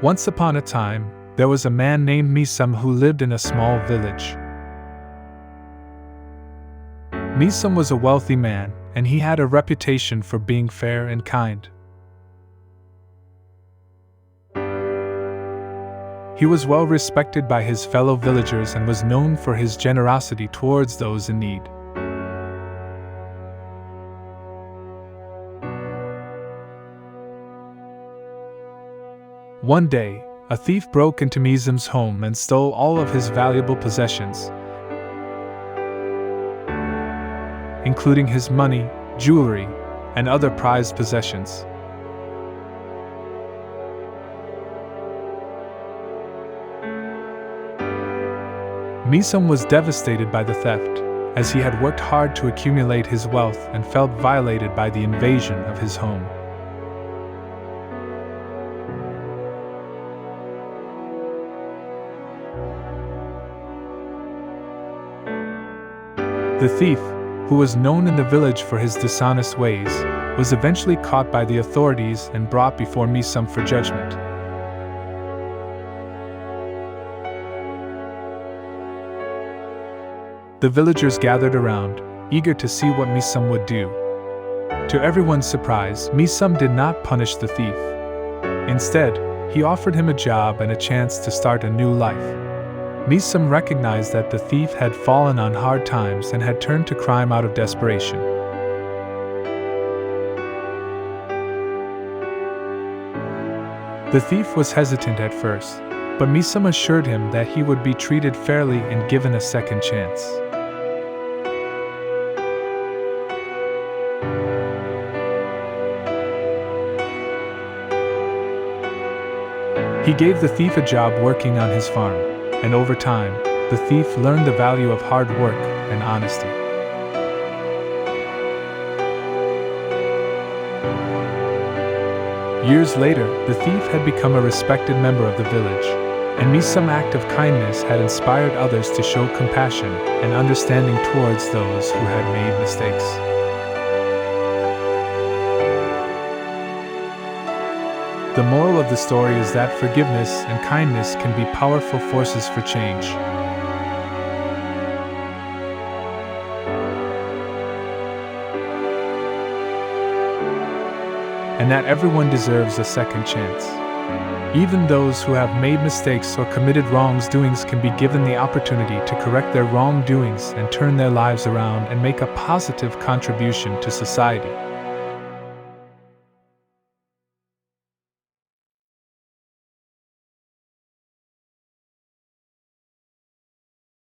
Once upon a time, there was a man named Meesum who lived in a small village. Meesum was a wealthy man, and he had a reputation for being fair and kind. He was well respected by his fellow villagers and was known for his generosity towards those in need. One day, a thief broke into Meesum's home and stole all of his valuable possessions, including his money, jewelry, and other prized possessions. Meesum was devastated by the theft, as he had worked hard to accumulate his wealth and felt violated by the invasion of his home. The thief, who was known in the village for his dishonest ways, was eventually caught by the authorities and brought before Meesum for judgment. The villagers gathered around, eager to see what Meesum would do. To everyone's surprise, Meesum did not punish the thief. Instead, he offered him a job and a chance to start a new life. Meesum recognized that the thief had fallen on hard times and had turned to crime out of desperation. The thief was hesitant at first, but Meesum assured him that he would be treated fairly and given a second chance. He gave the thief a job working on his farm, and over time, the thief learned the value of hard work and honesty. Years later, the thief had become a respected member of the village, and Meesum's act of kindness had inspired others to show compassion and understanding towards those who had made mistakes. The moral of the story is that forgiveness and kindness can be powerful forces for change. And that everyone deserves a second chance. Even those who have made mistakes or committed wrongdoings can be given the opportunity to correct their wrongdoings and turn their lives around and make a positive contribution to society.